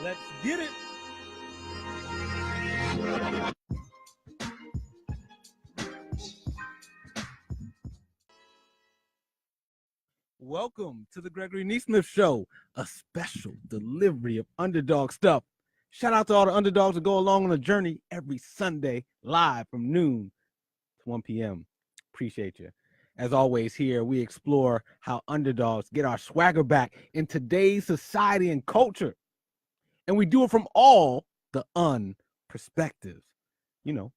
Let's get it. Welcome to the Gregory Nesmith Show, a special delivery of Underdog stuff. Shout out to all the underdogs that go along on the journey every Sunday, live from noon to 1 p.m. Appreciate you. As always, here we explore how underdogs get our swagger back in today's society and culture. And we do it from all the perspectives. You know,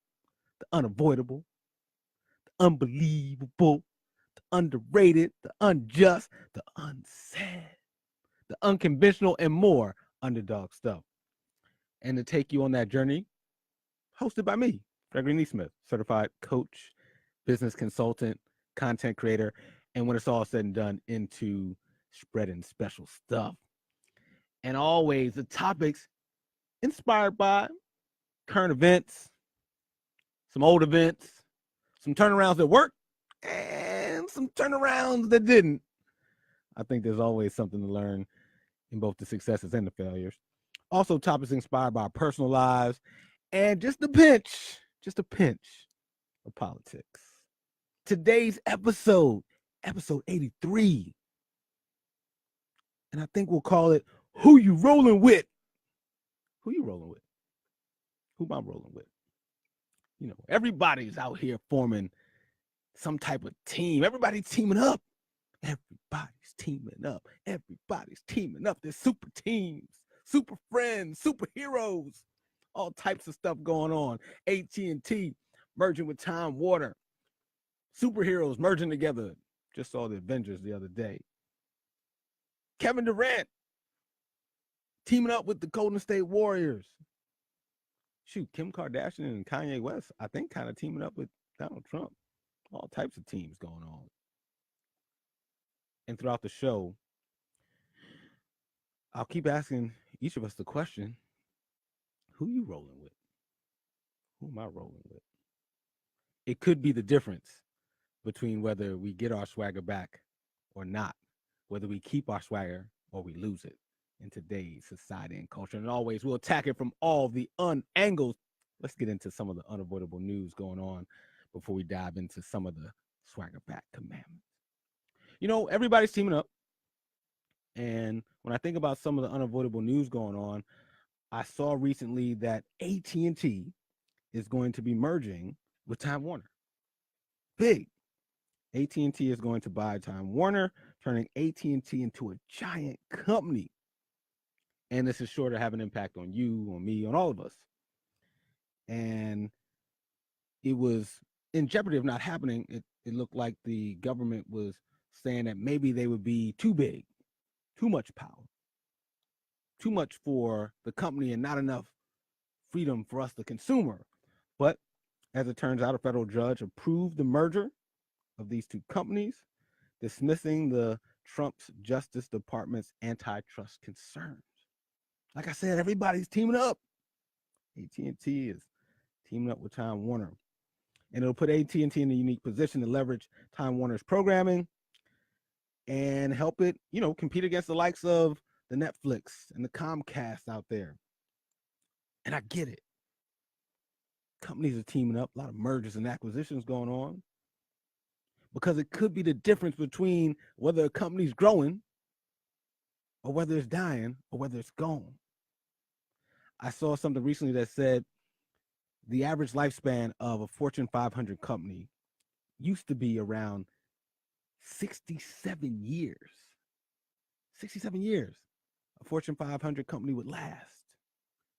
the unavoidable, the unbelievable, the underrated, the unjust, the unsaid, the unconventional, and more underdog stuff. And to take you on that journey, hosted by me, Gregory Nesmith, certified coach, business consultant, content creator, and when it's all said and done, into spreading special stuff. And always the topics inspired by current events, some old events, some turnarounds that worked, and some turnarounds that didn't. I think there's always something to learn in both the successes and the failures. Also, topics inspired by our personal lives and just a pinch of politics. Today's episode 83. And I think we'll call it Who You Rolling With? Who you rolling with? Who am I rolling with? You know, everybody's out here forming some type of team. Everybody's teaming up. Everybody's teaming up. Everybody's teaming up. There's super teams, super friends, superheroes, all types of stuff going on. AT&T merging with Time Warner. Superheroes merging together. Just saw the Avengers the other day. Kevin Durant teaming up with the Golden State Warriors. Shoot, Kim Kardashian and Kanye West, I think, kind of teaming up with Donald Trump. All types of teams going on. And throughout the show, I'll keep asking each of us the question, who you rolling with? Who am I rolling with? It could be the difference between whether we get our swagger back or not, whether we keep our swagger or we lose it in today's society and culture. And always, we'll attack it from all the angles. Let's get into some of the unavoidable news going on before we dive into some of the swagger back commandments. You know, everybody's teaming up. And when I think about some of the unavoidable news going on, I saw recently that AT&T is going to be merging with Time Warner. Big. AT&T is going to buy Time Warner, turning AT&T into a giant company. And this is sure to have an impact on you, on me, on all of us. And it was in jeopardy of not happening. It looked like the government was saying that maybe they would be too big, too much power, too much for the company and not enough freedom for us, the consumer. But as it turns out, a federal judge approved the merger of these two companies, dismissing the Trump's Justice Department's antitrust concerns. Like I said, everybody's teaming up. AT&T is teaming up with Time Warner. And it'll put AT&T in a unique position to leverage Time Warner's programming and help it, you know, compete against the likes of the Netflix and the Comcast out there. And I get it. Companies are teaming up, a lot of mergers and acquisitions going on, because it could be the difference between whether a company's growing or whether it's dying or whether it's gone. I saw something recently that said the average lifespan of a Fortune 500 company used to be around 67 years. 67 years a Fortune 500 company would last.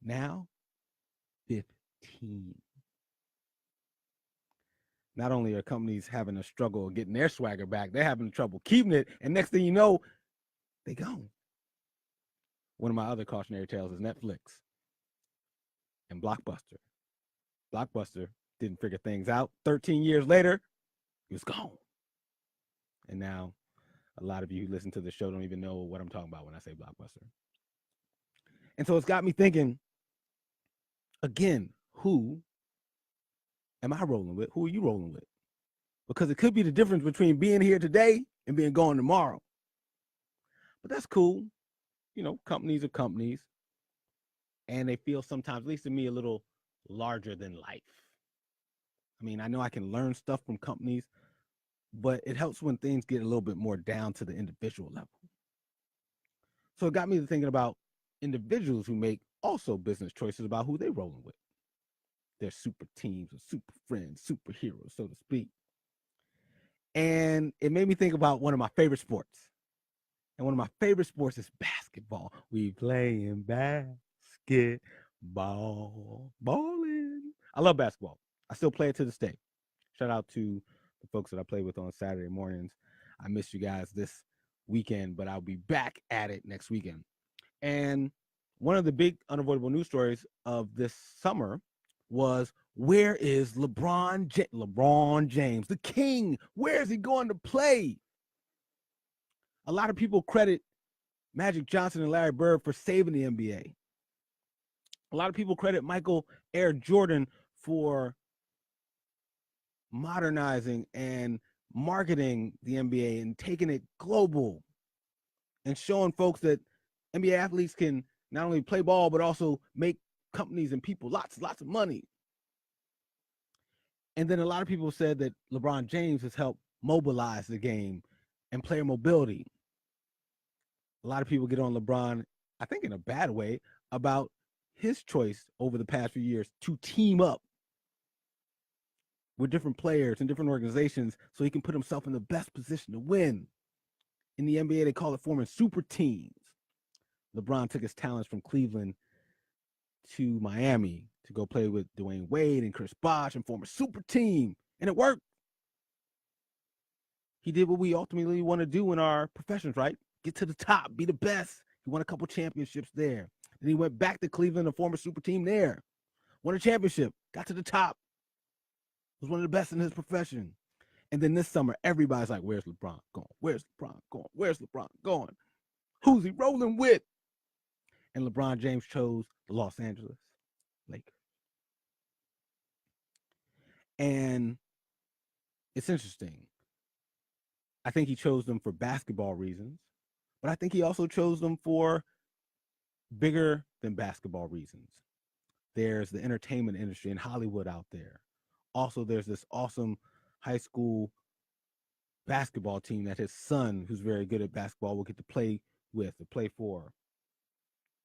Now, 15. Not only are companies having a struggle getting their swagger back, they're having trouble keeping it. And next thing you know, they gone. One of my other cautionary tales is Netflix and Blockbuster. Blockbuster didn't figure things out. 13 years later, it was gone. And now a lot of you who listen to the show don't even know what I'm talking about when I say Blockbuster. And so it's got me thinking, again, who am I rolling with? Who are you rolling with? Because it could be the difference between being here today and being gone tomorrow. But that's cool. You know, companies are companies. and they feel sometimes, at least to me, a little larger than life. I mean, I know I can learn stuff from companies, but it helps when things get a little bit more down to the individual level. So it got me to thinking about individuals who make also business choices about who they're rolling with. Their super teams or super friends, superheroes, so to speak. And it made me think about one of my favorite sports. And one of my favorite sports is basketball. We play in basketball, balling. I love basketball. I still play it to this day. Shout out to the folks that I play with on Saturday mornings. I missed you guys this weekend, but I'll be back at it next weekend. And one of the big unavoidable news stories of this summer was, where is LeBron James, the king? Where is he going to play? A lot of people credit Magic Johnson and Larry Bird for saving the NBA. A lot of people credit Michael Air Jordan for modernizing and marketing the NBA and taking it global and showing folks that NBA athletes can not only play ball, but also make companies and people lots of money. And then a lot of people said that LeBron James has helped mobilize the game and player mobility. A lot of people get on LeBron, I think in a bad way, about his choice over the past few years to team up with different players and different organizations so he can put himself in the best position to win. In the NBA, they call it forming super teams. LeBron took his talents from Cleveland to Miami to go play with Dwayne Wade and Chris Bosh and form a super team, and it worked. He did what we ultimately want to do in our professions, right? Get to the top, be the best. He won a couple championships there. Then he went back to Cleveland to form a super team there. Won a championship, got to the top. Was one of the best in his profession. And then this summer, everybody's like, where's LeBron going? Where's LeBron going? Where's LeBron going? Who's he rolling with? And LeBron James chose the Los Angeles Lakers. And it's interesting. I think he chose them for basketball reasons, but I think he also chose them for bigger than basketball reasons. There's the entertainment industry in Hollywood out there. Also, there's this awesome high school basketball team that his son, who's very good at basketball, will get to play with or play for.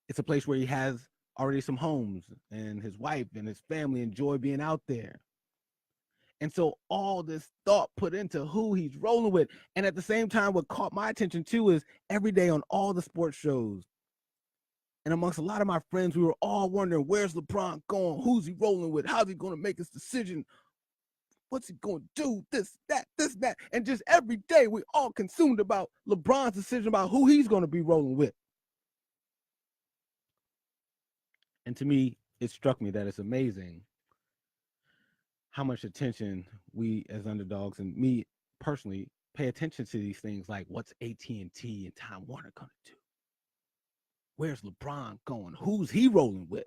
It's a place where he has already some homes, and his wife and his family enjoy being out there. And so all this thought put into who he's rolling with. And at the same time, what caught my attention too is every day on all the sports shows and amongst a lot of my friends, we were all wondering, where's LeBron going? Who's he rolling with? How's he going to make his decision? What's he going to do? This, that. And just every day, we all consumed about LeBron's decision about who he's going to be rolling with. And to me, it struck me that it's amazing how much attention we as underdogs, and me personally, pay attention to these things like, what's AT&T and Time Warner going to do? Where's LeBron going? Who's he rolling with?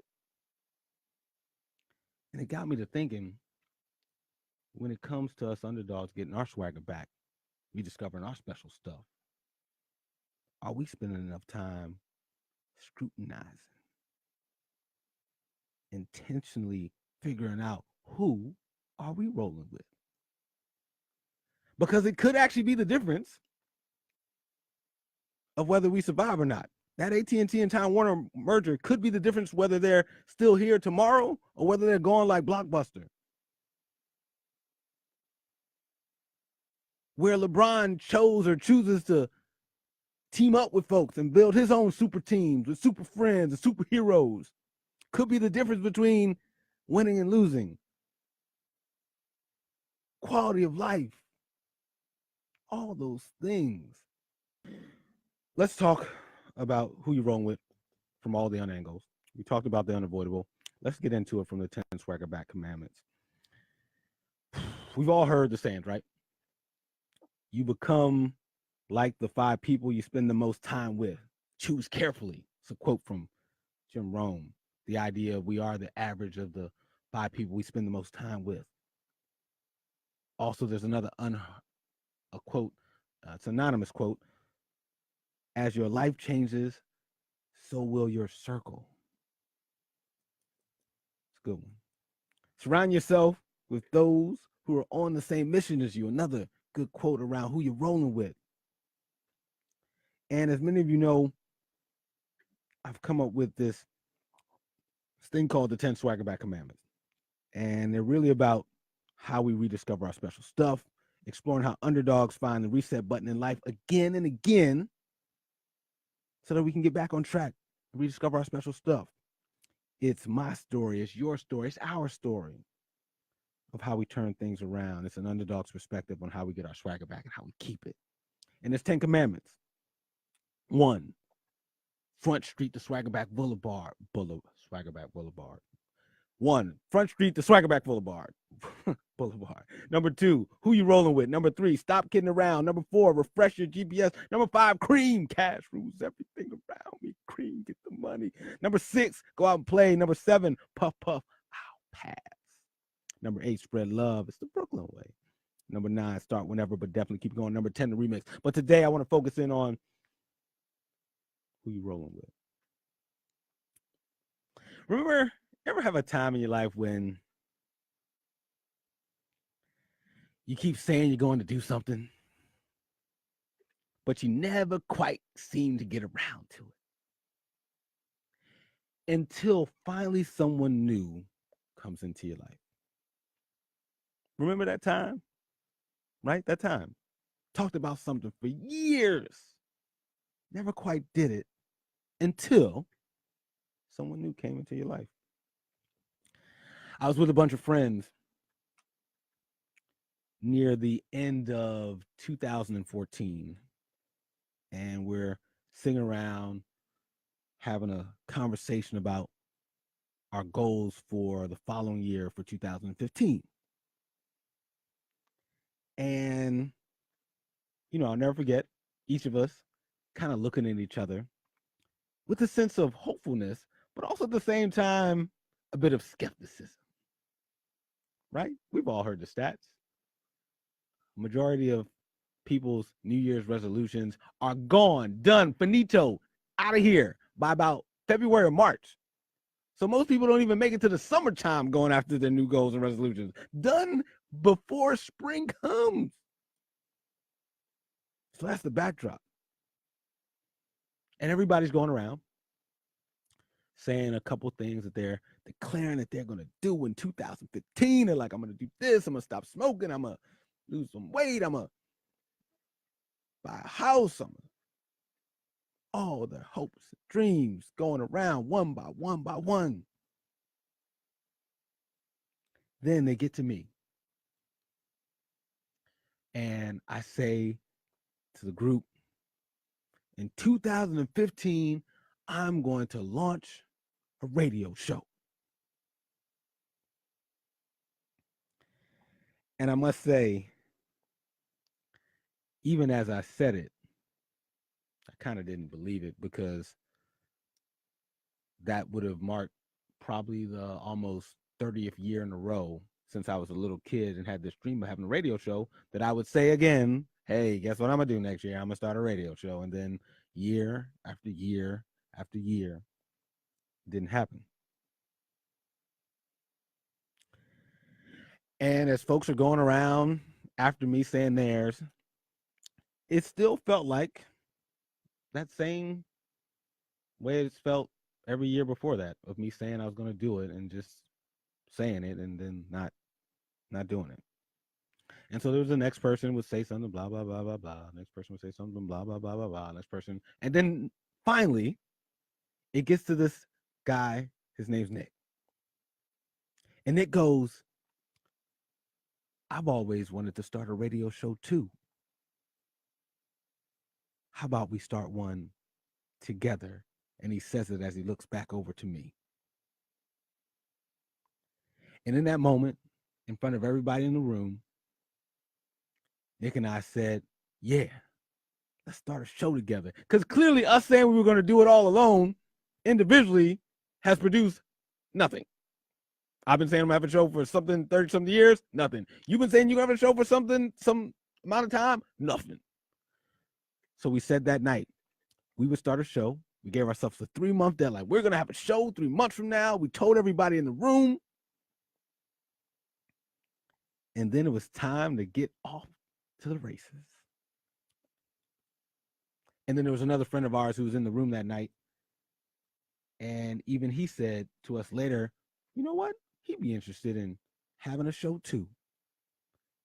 And it got me to thinking, when it comes to us underdogs getting our swagger back, rediscovering our special stuff, are we spending enough time scrutinizing, intentionally figuring out who are we rolling with? Because it could actually be the difference of whether we survive or not. That AT&T and Time Warner merger could be the difference whether they're still here tomorrow or whether they're going like Blockbuster. Where LeBron chose or chooses to team up with folks and build his own super teams with super friends and superheroes could be the difference between winning and losing. Quality of life, all those things. Let's talk about who you're rolling with from all the angles. We talked about the unavoidable. Let's get into it from the 10 swagger back commandments. We've all heard the sayings, right? You become like the 5 people you spend the most time with. Choose carefully. It's a quote from Jim Rome. The idea of we are the average of the 5 people we spend the most time with. Also, there's another a quote. It's an anonymous quote. As your life changes, so will your circle. It's a good one. Surround yourself with those who are on the same mission as you. Another good quote around who you're rolling with. And as many of you know, I've come up with this thing called the 10 Swaggerback Commandments. And they're really about how we rediscover our special stuff, exploring how underdogs find the reset button in life again and again so that we can get back on track and rediscover our special stuff. It's my story, it's your story, it's our story of how we turn things around. It's an underdog's perspective on how we get our swagger back and how we keep it. And there's 10 commandments. 1, Front Street to Swaggerback Boulevard. Swaggerback Boulevard. 1, Front Street to Swaggerback Boulevard. Boulevard. Number 2, who you rolling with? Number 3, stop kidding around. Number 4, refresh your GPS. Number 5, cream. Cash rules everything around me. Cream, get the money. Number 6, go out and play. Number 7, puff, puff, ow, pass. Number 8, spread love. It's the Brooklyn way. Number 9, start whenever, but definitely keep going. Number 10, the remix. But today I want to focus in on who you rolling with. Remember, ever have a time in your life when you keep saying you're going to do something, but you never quite seem to get around to it until finally someone new comes into your life? Remember that time? Right? That time. Talked about something for years. Never quite did it until someone new came into your life. I was with a bunch of friends near the end of 2014, and we're sitting around having a conversation about our goals for the following year for 2015. And, I'll never forget each of us kind of looking at each other with a sense of hopefulness, but also at the same time, a bit of skepticism, right? We've all heard the stats. Majority of people's New Year's resolutions are gone, done, finito, out of here by about February or March. So most people don't even make it to the summertime going after their new goals and resolutions. Done before spring comes. So that's the backdrop. And everybody's going around saying a couple things that they're declaring that they're going to do in 2015. They're like, I'm going to do this. I'm going to stop smoking. I'm going to lose some weight. I'm going to buy a house. All their hopes and dreams going around one by one by one. Then they get to me. And I say to the group, in 2015, I'm going to launch a radio show. And I must say, even as I said it, I kind of didn't believe it, because that would have marked probably the almost 30th year in a row since I was a little kid and had this dream of having a radio show that I would say again, hey, guess what I'm going to do next year? I'm going to start a radio show. And then year after year after year, it didn't happen. And as folks are going around after me saying theirs, it still felt like that same way it's felt every year before that, of me saying I was going to do it and just saying it and then not doing it. And so there was the next person would say something, blah, blah, blah, blah, blah. Next person would say something, blah, blah, blah, blah, blah. Next person. And then finally, it gets to this guy. His name's Nick. And Nick goes, I've always wanted to start a radio show too. How about we start one together? And he says it as he looks back over to me. And in that moment, in front of everybody in the room, Nick and I said, yeah, let's start a show together. Because clearly us saying we were going to do it all alone, individually, has produced nothing. I've been saying I'm going to have a show for something 30-something years, nothing. You've been saying you're going to have a show for something, some amount of time, nothing. So we said that night, we would start a show. We gave ourselves a 3-month deadline. We're going to have a show 3 months from now. We told everybody in the room. And then it was time to get off to the races. And then there was another friend of ours who was in the room that night. And even he said to us later, you know what? He'd be interested in having a show too.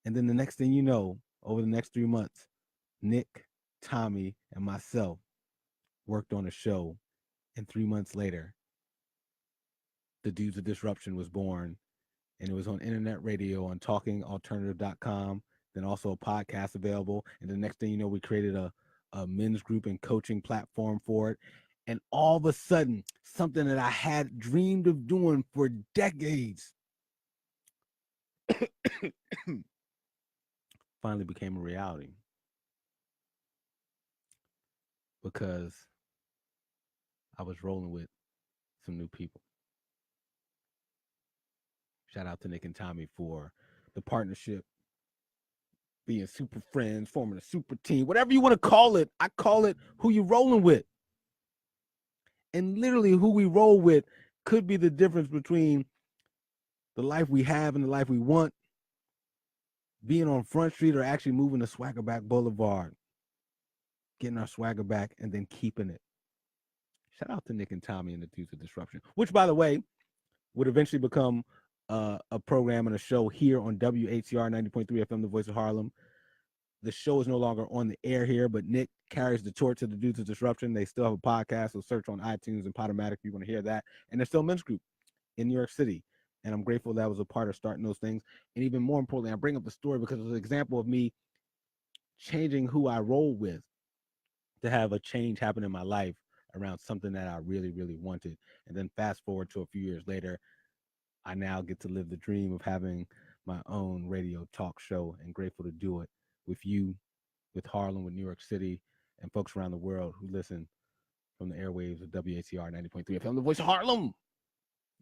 And then the next thing you know, over the next 3 months, Nick, Tommy, and myself worked on a show. And 3 months later, the Dudes of Disruption was born. And it was on internet radio on talkingalternative.com. Then also a podcast available. And the next thing you know, we created a men's group and coaching platform for it. And all of a sudden, something that I had dreamed of doing for decades finally became a reality. Because I was rolling with some new people. Shout out to Nick and Tommy for the partnership, being super friends, forming a super team, whatever you want to call it. I call it who you rolling with. And literally who we roll with could be the difference between the life we have and the life we want, being on Front Street or actually moving to Swaggerback Boulevard, getting our swagger back and then keeping it. Shout out to Nick and Tommy and the Dudes of Disruption, which, by the way, would eventually become a program and a show here on WHCR 90.3 FM, the voice of Harlem. The show is no longer on the air here, but Nick carries the torch to the Dudes of Disruption. They still have a podcast, so search on iTunes and Podomatic if you want to hear that. And they're still a men's group in New York City. And I'm grateful that I was a part of starting those things. And even more importantly, I bring up the story because it's an example of me changing who I roll with to have a change happen in my life around something that I really, really wanted. And then fast forward to a few years later, I now get to live the dream of having my own radio talk show, and grateful to do it with you, with Harlem, with New York City, and folks around the world who listen from the airwaves of WACR 90.3 FM, the voice of Harlem.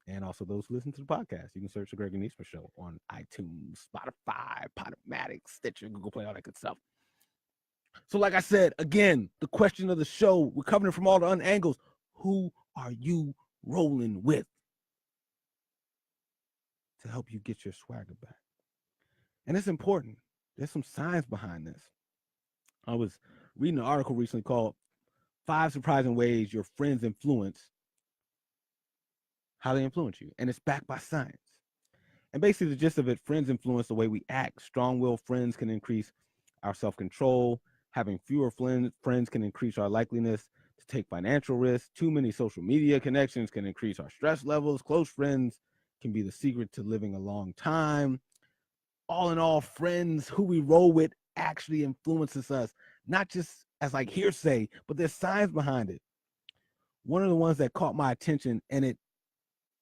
And also those who listen to the podcast. You can search the Gregory Nesmith Show on iTunes, Spotify, Podomatic, Stitcher, Google Play, all that good stuff. So like I said, again, the question of the show, we're covering it from all the angles. Who are you rolling with to help you get your swagger back? And it's important. There's some science behind this. I was reading an article recently called 5 Surprising Ways Your Friends Influence, how they influence you. And it's backed by science. And basically the gist of it, friends influence the way we act. Strong-willed friends can increase our self-control. Having fewer friends can increase our likeliness to take financial risks. Too many social media connections can increase our stress levels. Close friends can be the secret to living a long time. All in all, friends who we roll with actually influences us, not just as like hearsay, but there's science behind it. One of the ones that caught my attention, and it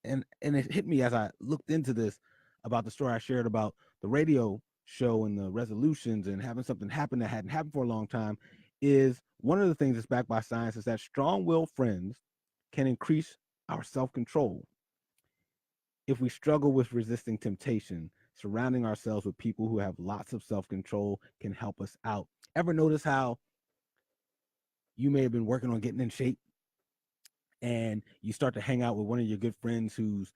hit me as I looked into this, about the story I shared about the radio show and the resolutions and having something happen that hadn't happened for a long time, is one of the things that's backed by science is that strong-willed friends can increase our self-control. If we struggle with resisting temptation, surrounding ourselves with people who have lots of self-control can help us out. Ever notice how you may have been working on getting in shape and you start to hang out with one of your good friends who's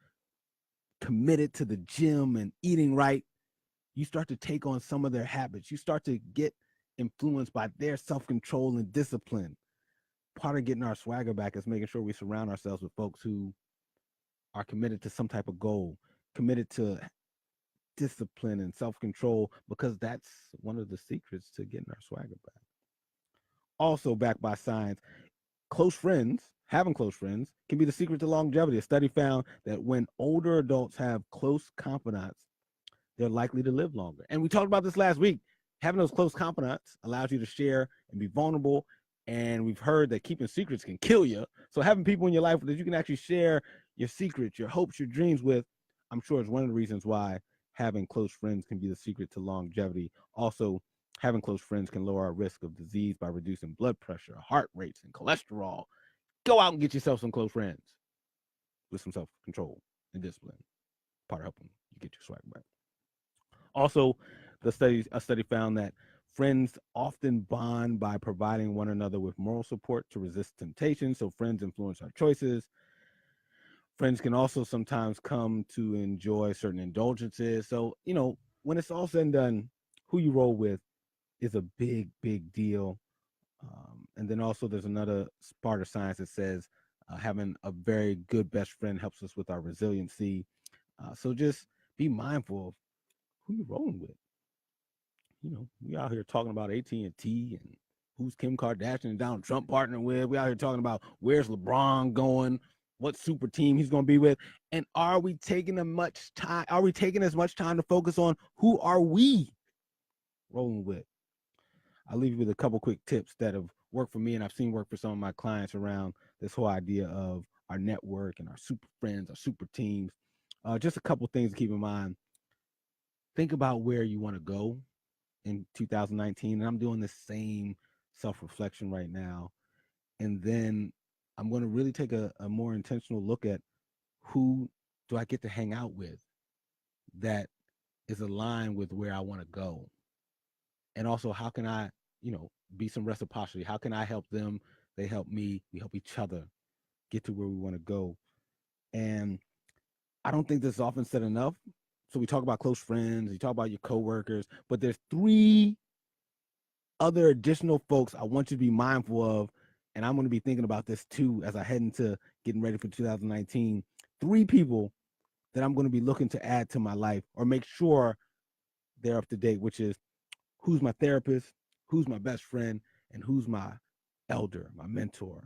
committed to the gym and eating right? You start to take on some of their habits. You start to get influenced by their self-control and discipline. Part of getting our swagger back is making sure we surround ourselves with folks who are committed to some type of goal, committed to discipline and self-control, because that's one of the secrets to getting our swagger back. Also backed by science, having close friends can be the secret to longevity. A study found that when older adults have close confidants, they're likely to live longer. And we talked about this last week. Having those close confidants allows you to share and be vulnerable. And we've heard that keeping secrets can kill you. So having people in your life that you can actually share your secrets, your hopes, your dreams with, I'm sure is one of the reasons why having close friends can be the secret to longevity. Also, having close friends can lower our risk of disease by reducing blood pressure, heart rates, and cholesterol. Go out and get yourself some close friends with some self-control and discipline. Part of helping you get your swag back. Also, a study found that friends often bond by providing one another with moral support to resist temptation. So friends influence our choices. Friends can also sometimes come to enjoy certain indulgences. So, when it's all said and done, who you roll with is a big, big deal. And then also, there's another part of science that says having a very good best friend helps us with our resiliency. So just be mindful of who you're rolling with. We out here talking about AT&T and who's Kim Kardashian and Donald Trump partnering with. We out here talking about where's LeBron going, what super team he's going to be with, and are we taking as much time? Are we taking as much time to focus on who are we rolling with? I'll leave you with a couple quick tips that have worked for me, and I've seen work for some of my clients around this whole idea of our network and our super friends, our super teams. Just a couple things to keep in mind. Think about where you want to go in 2019, and I'm doing the same self-reflection right now. And then I'm going to really take a more intentional look at who do I get to hang out with that is aligned with where I want to go. And also, how can I, be some reciprocity? How can I help them? They help me. We help each other get to where we want to go. And I don't think this is often said enough. So we talk about close friends, you talk about your coworkers, but there's three other additional folks I want you to be mindful of. And I'm going to be thinking about this too as I head into getting ready for 2019. Three people that I'm going to be looking to add to my life or make sure they're up to date, which is who's my therapist, who's my best friend, and who's my elder, my mentor.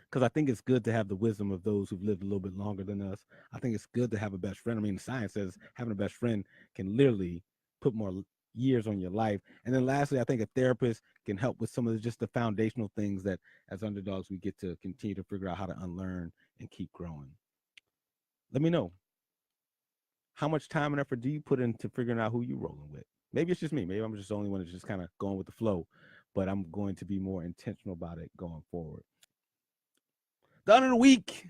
Because I think it's good to have the wisdom of those who've lived a little bit longer than us. I think it's good to have a best friend. I mean, science says having a best friend can literally put more years on your life. And then lastly, I think a therapist can help with some of just the foundational things that as underdogs, we get to continue to figure out how to unlearn and keep growing. Let me know, how much time and effort do you put into figuring out who you're rolling with? Maybe it's just me. Maybe I'm just the only one that's just kind of going with the flow, but I'm going to be more intentional about it going forward. The honor of the week.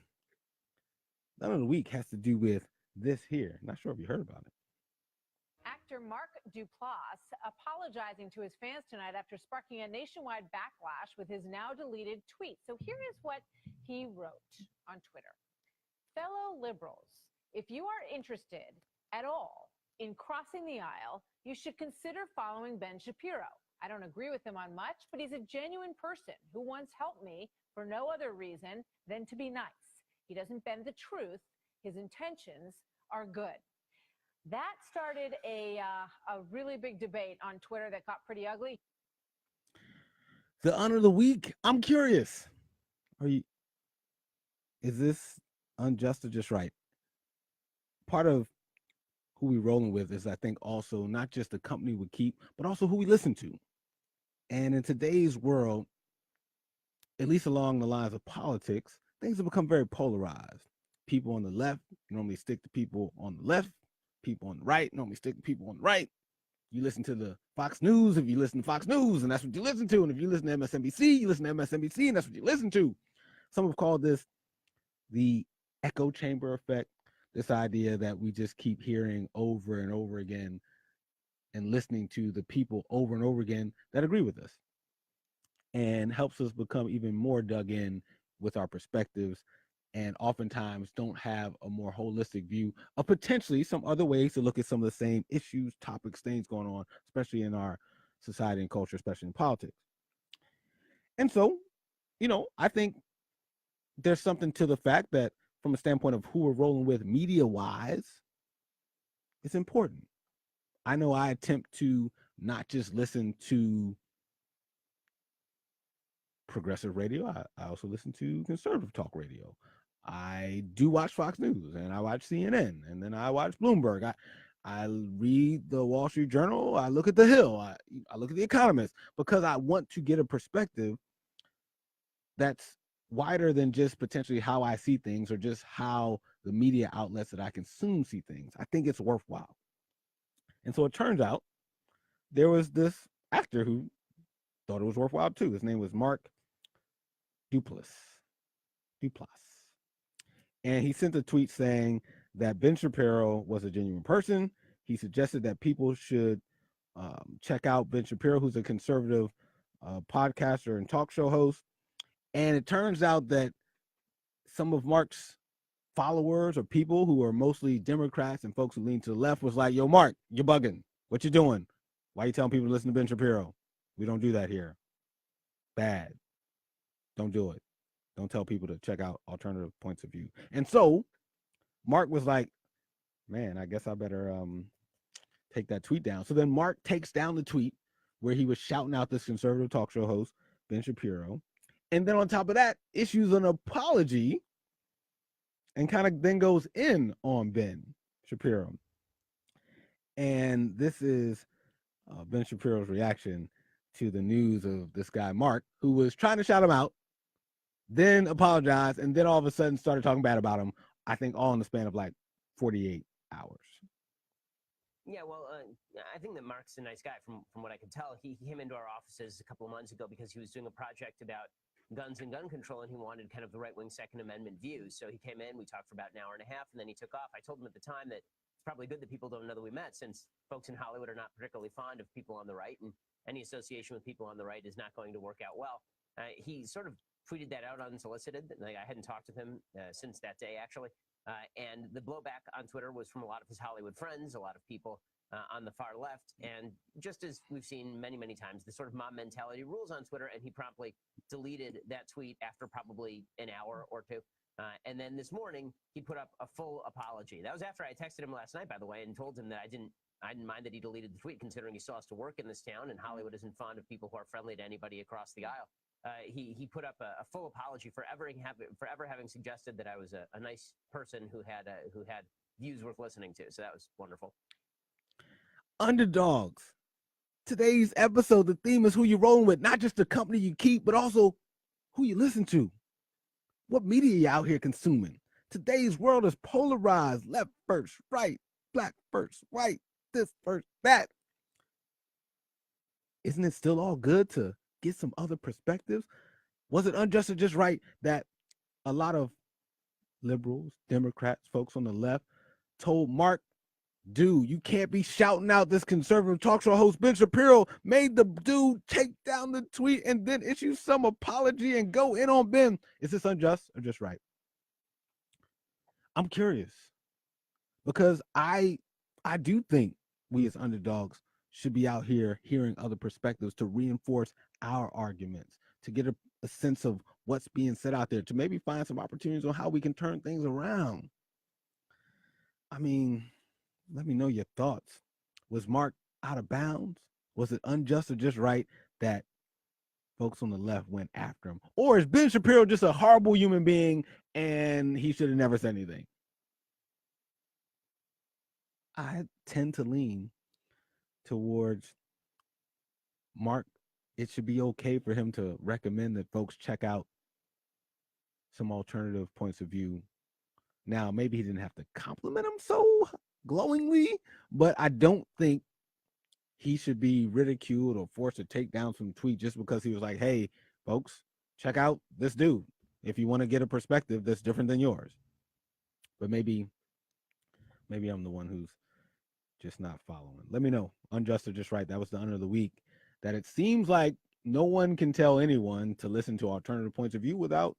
The honor of the week has to do with this here. Not sure if you heard about it. Actor Mark Duplass apologizing to his fans tonight after sparking a nationwide backlash with his now deleted tweet. So here is what he wrote on Twitter. Fellow liberals, if you are interested at all in crossing the aisle, you should consider following Ben Shapiro. I don't agree with him on much, but he's a genuine person who once helped me for no other reason than to be nice. He doesn't bend the truth. His intentions are good. That started a really big debate on Twitter that got pretty ugly. The honor of the week. I'm curious. Is this unjust or just right? Part of who we rolling with is, I think, also not just the company we keep, but also who we listen to. And in today's world, at least along the lines of politics, things have become very polarized. People on the left normally stick to people on the left. People on the right normally stick to people on the right. You listen to the Fox News if you listen to Fox News, and that's what you listen to. And if you listen to MSNBC, you listen to MSNBC, and that's what you listen to. Some have called this the echo chamber effect, this idea that we just keep hearing over and over again and listening to the people over and over again that agree with us, and helps us become even more dug in with our perspectives, and oftentimes don't have a more holistic view of potentially some other ways to look at some of the same issues, topics, things going on, especially in our society and culture, especially in politics. And so, I think there's something to the fact that from a standpoint of who we're rolling with media wise, it's important. I know I attempt to not just listen to progressive radio. I also listen to conservative talk radio. I do watch Fox News, and I watch CNN, and then I watch Bloomberg. I read the Wall Street Journal. I look at The Hill. I look at The Economist, because I want to get a perspective that's wider than just potentially how I see things or just how the media outlets that I consume see things. I think it's worthwhile. And so it turns out there was this actor who thought it was worthwhile too. His name was Mark Duplass. And he sent a tweet saying that Ben Shapiro was a genuine person. He suggested that people should check out Ben Shapiro, who's a conservative podcaster and talk show host. And it turns out that some of Mark's followers or people who are mostly Democrats and folks who lean to the left was like, yo, Mark, you're bugging. What you doing? Why you telling people to listen to Ben Shapiro? We don't do that here. Bad. Don't do it. Don't tell people to check out alternative points of view. And so Mark was like, man, I guess I better take that tweet down. So then Mark takes down the tweet where he was shouting out this conservative talk show host, Ben Shapiro. And then on top of that, issues an apology and kind of then goes in on Ben Shapiro. And this is Ben Shapiro's reaction to the news of this guy, Mark, who was trying to shout him out, then apologized, and then all of a sudden started talking bad about him, I think all in the span of like 48 hours. Yeah, well, I think that Mark's a nice guy from what I could tell. He came into our offices a couple of months ago because he was doing a project about guns and gun control, and he wanted kind of the right-wing Second Amendment views. So he came in, we talked for about an hour and a half, and then he took off. I told him at the time that it's probably good that people don't know that we met, since folks in Hollywood are not particularly fond of people on the right, and any association with people on the right is not going to work out well. He sort of tweeted that out unsolicited. Like, I hadn't talked with him since that day, actually. And the blowback on Twitter was from a lot of his Hollywood friends, a lot of people on the far left. And just as we've seen many, many times, the sort of mob mentality rules on Twitter, and he promptly deleted that tweet after probably an hour or two. And then this morning, he put up a full apology. That was after I texted him last night, by the way, and told him that I didn't mind that he deleted the tweet, considering he still has to work in this town, and Hollywood isn't fond of people who are friendly to anybody across the aisle. He put up a full apology for ever having suggested that I was a nice person who had views worth listening to. So that was wonderful. Underdogs. Today's episode, the theme is who you're rolling with, not just the company you keep, but also who you listen to. What media you out here consuming? Today's world is polarized, left first, right, black first, white, this first, that. Isn't it still all good to get some other perspectives? Was it unjust or just right that a lot of liberals, Democrats, folks on the left told Mark, dude, you can't be shouting out this conservative talk show host Ben Shapiro, made the dude take down the tweet and then issue some apology and go in on Ben? Is this unjust or just right? I'm curious because I do think we as underdogs should be out here hearing other perspectives to reinforce our arguments, to get a sense of what's being said out there, to maybe find some opportunities on how we can turn things around. I mean, let me know your thoughts. Was Mark out of bounds? Was it unjust or just right that folks on the left went after him? Or is Ben Shapiro just a horrible human being and he should have never said anything? I tend to lean towards Mark. It should be okay for him to recommend that folks check out some alternative points of view. Now, maybe he didn't have to compliment him so glowingly, but I don't think he should be ridiculed or forced to take down some tweet just because he was like, hey, folks, check out this dude if you want to get a perspective that's different than yours. But maybe I'm the one who's just not following. Let me know. Unjust or just right. That was the under of the week. That it seems like no one can tell anyone to listen to alternative points of view without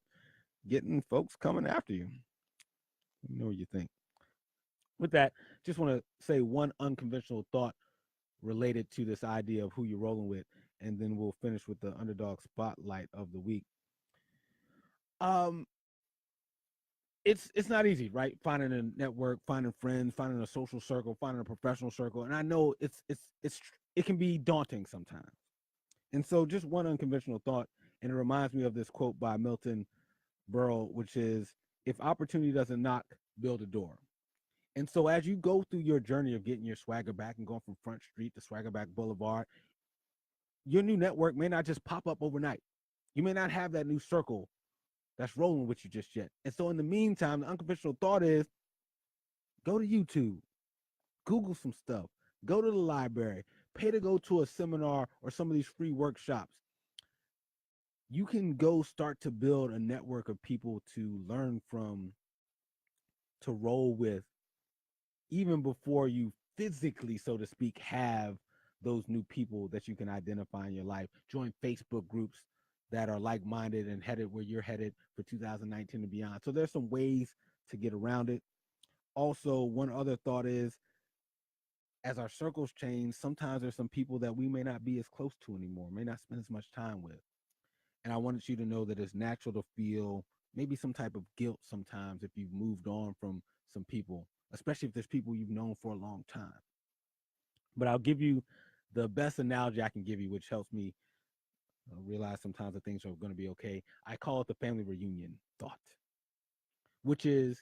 getting folks coming after you. Let me know what you think. With that, just want to say one unconventional thought related to this idea of who you're rolling with, and then we'll finish with the Underdog Spotlight of the week. It's not easy, right? Finding a network, finding friends, finding a social circle, finding a professional circle, and I know it can be daunting sometimes. And so, just one unconventional thought, and it reminds me of this quote by Milton Berle, which is, "If opportunity doesn't knock, build a door." And so, as you go through your journey of getting your swagger back and going from Front Street to Swagger Back Boulevard, your new network may not just pop up overnight. You may not have that new circle that's rolling with you just yet. And so in the meantime, the unconventional thought is go to YouTube, Google some stuff, go to the library, pay to go to a seminar or some of these free workshops. You can go start to build a network of people to learn from, to roll with, even before you physically, so to speak, have those new people that you can identify in your life. Join Facebook groups that are like-minded and headed where you're headed for 2019 and beyond. So there's some ways to get around it. Also, one other thought is as our circles change, sometimes there's some people that we may not be as close to anymore, may not spend as much time with. And I wanted you to know that it's natural to feel maybe some type of guilt sometimes if you've moved on from some people, especially if there's people you've known for a long time. But I'll give you the best analogy I can give you, which helps me realize sometimes that things are going to be okay. I call it the family reunion thought, which is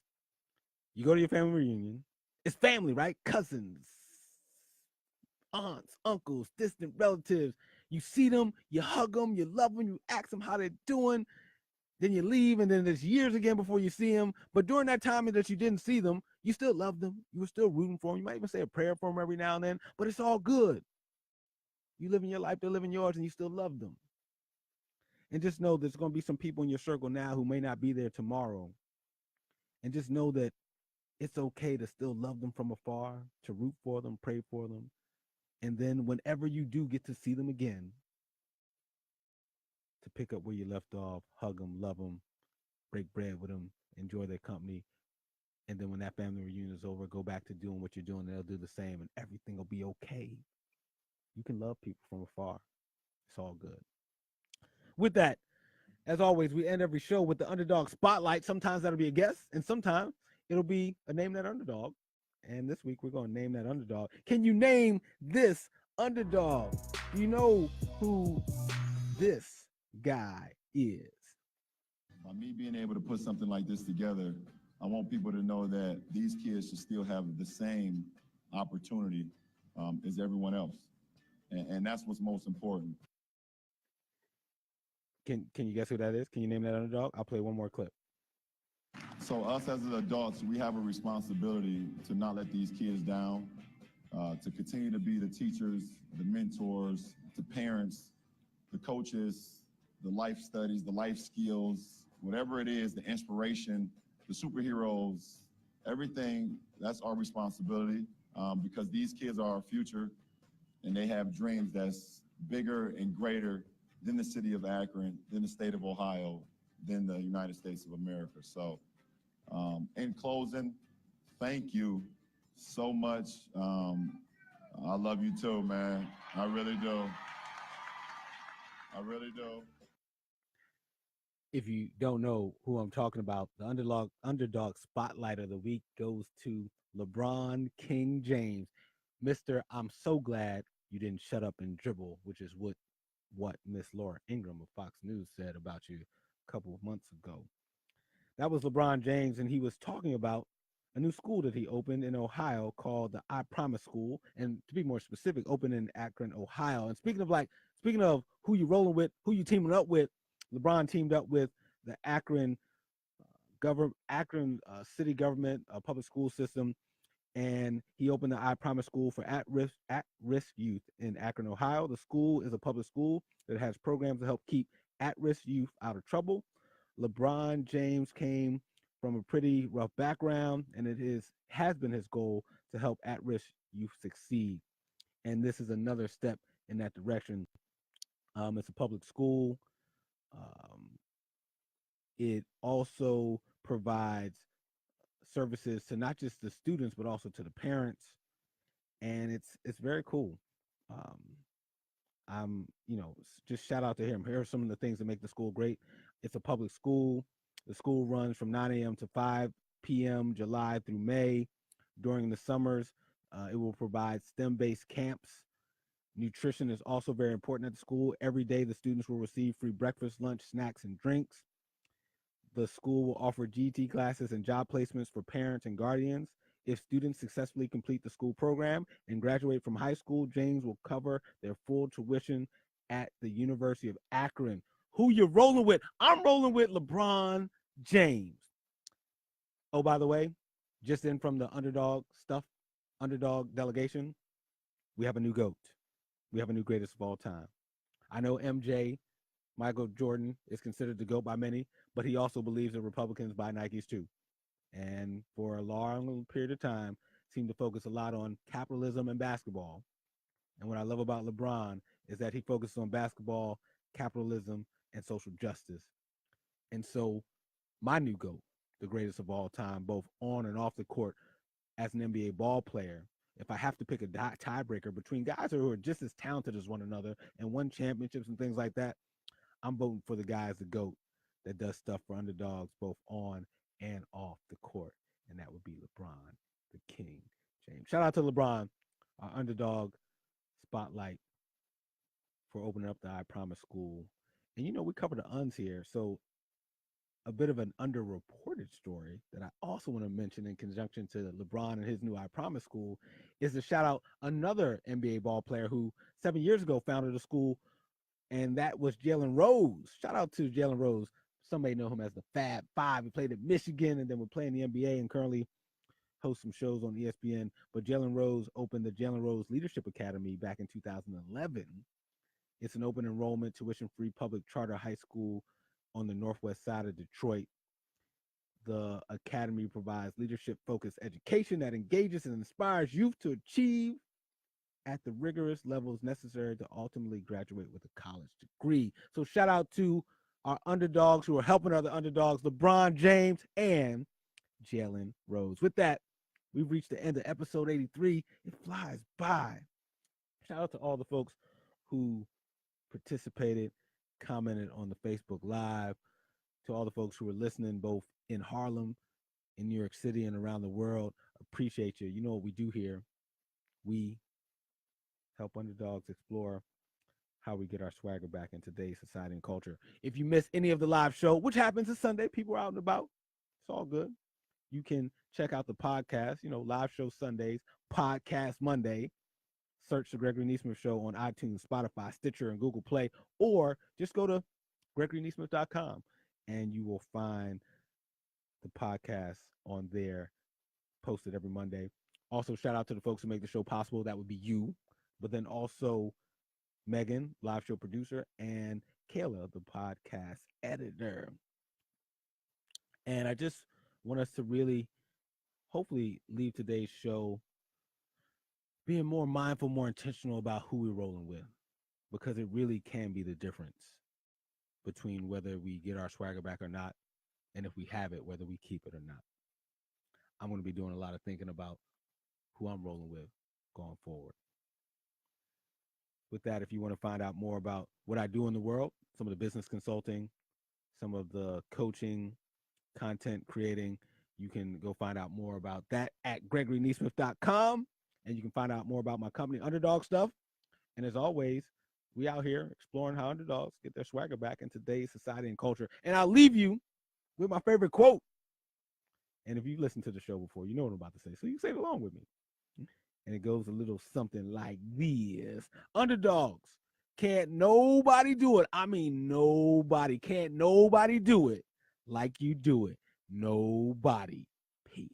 you go to your family reunion. It's family, right? Cousins, aunts, uncles, distant relatives. You see them, you hug them, you love them, you ask them how they're doing. Then you leave, and then there's years again before you see them. But during that time that you didn't see them, you still love them. You were still rooting for them. You might even say a prayer for them every now and then, but it's all good. You live in your life, they're living yours, and you still love them. And just know there's going to be some people in your circle now who may not be there tomorrow. And just know that it's okay to still love them from afar, to root for them, pray for them. And then whenever you do get to see them again, to pick up where you left off, hug them, love them, break bread with them, enjoy their company. And then when that family reunion is over, go back to doing what you're doing. And they'll do the same, and everything will be okay. You can love people from afar. It's all good. With that, as always, we end every show with the Underdog Spotlight. Sometimes that'll be a guest, and sometimes it'll be a name that underdog. And this week we're going to name that underdog. Can you name this underdog? Do you know who this guy is? By me being able to put something like this together, I want people to know that these kids should still have the same opportunity as everyone else. And that's what's most important. Can you guess who that is? Can you name that underdog? I'll play one more clip. So us as adults, we have a responsibility to not let these kids down, to continue to be the teachers, the mentors, the parents, the coaches, the life studies, the life skills, whatever it is, the inspiration, the superheroes, everything, that's our responsibility because these kids are our future and they have dreams that's bigger and greater than the city of Akron, than the state of Ohio, than the United States of America. So in closing, thank you so much. I love you too, man. I really do. I really do. If you don't know who I'm talking about, the underdog spotlight of the week goes to LeBron King James. Mr. I'm so glad you didn't shut up and dribble, which is what Miss Laura Ingraham of Fox News said about you a couple of months ago. That was LeBron James, and he was talking about a new school that he opened in Ohio called the I Promise School, and to be more specific, opened in Akron, Ohio. And speaking of who you rolling with, who you teaming up with, LeBron teamed up with the Akron city government public school system, and he opened the I Promise School for at-risk youth in Akron, Ohio. The school is a public school that has programs to help keep at-risk youth out of trouble. LeBron James came from a pretty rough background, and has been his goal to help at-risk youth succeed. And this is another step in that direction. It's a public school. Um, it also provides services to not just the students but also to the parents, and it's very cool. Um, I'm just shout out to him. Here are some of the things that make the school great. It's a public school. The school runs from 9 a.m. to 5 p.m. July through May. During the summers, it will provide STEM-based camps. Nutrition is also very important at the school. Every day, the students will receive free breakfast, lunch, snacks, and drinks. The school will offer GT classes and job placements for parents and guardians. If students successfully complete the school program and graduate from high school, James will cover their full tuition at the University of Akron. Who you rolling with? I'm rolling with LeBron James. Oh, by the way, just in from the underdog delegation, we have a new GOAT. We have a new greatest of all time. I know MJ, Michael Jordan, is considered the GOAT by many, but he also believes that Republicans buy Nikes too. And for a long period of time, seemed to focus a lot on capitalism and basketball. And what I love about LeBron is that he focuses on basketball, capitalism, and social justice. And so my new GOAT the greatest of all time, both on and off the court as an NBA ball player. If I have to pick a tiebreaker between guys who are just as talented as one another and won championships and things like that, I'm voting for the guys, the GOAT, that does stuff for underdogs both on and off the court. And that would be LeBron, the King James. Shout out to LeBron, our Underdog Spotlight, for opening up the I Promise School. And we cover the uns here. So a bit of an underreported story that I also want to mention in conjunction to LeBron and his new I Promise School is to shout out another NBA ball player who 7 years ago founded a school, and that was Jalen Rose. Shout out to Jalen Rose. Some may know him as the Fab Five. He played at Michigan and then would play in the NBA and currently hosts some shows on ESPN. But Jalen Rose opened the Jalen Rose Leadership Academy back in 2011. It's an open enrollment, tuition-free public charter high school on the northwest side of Detroit. The academy provides leadership-focused education that engages and inspires youth to achieve at the rigorous levels necessary to ultimately graduate with a college degree. So shout out to our underdogs who are helping other underdogs, LeBron James and Jalen Rose. With that, we've reached the end of episode 83. It flies by. Shout out to all the folks who participated, commented on the Facebook Live, to all the folks who are listening both in Harlem, in New York City, and around the world. Appreciate you. You know what we do here. We help underdogs explore how we get our swagger back in today's society and culture. If you miss any of the live show, which happens this Sunday, people are out and about. It's all good. You can check out the podcast, live show Sundays, podcast Monday. Search the Gregory Nesmith Show on iTunes, Spotify, Stitcher, and Google Play, or just go to GregoryNesmith.com and you will find the podcast on there, posted every Monday. Also, shout out to the folks who make the show possible. That would be you, but then also Megan, live show producer, and Kayla, the podcast editor. And I just want us to really, hopefully, leave today's show being more mindful, more intentional about who we're rolling with, because it really can be the difference between whether we get our swagger back or not, and if we have it, whether we keep it or not. I'm going to be doing a lot of thinking about who I'm rolling with going forward. With that, if you want to find out more about what I do in the world, some of the business consulting, some of the coaching, content creating, you can go find out more about that at GregoryNesmith.com. And you can find out more about my company, Underdog Stuff. And as always, we out here exploring how underdogs get their swagger back in today's society and culture. And I'll leave you with my favorite quote. And if you've listened to the show before, you know what I'm about to say. So you can say it along with me. And it goes a little something like this. Underdogs, can't nobody do it. I mean, nobody. Can't nobody do it like you do it. Nobody. Peace.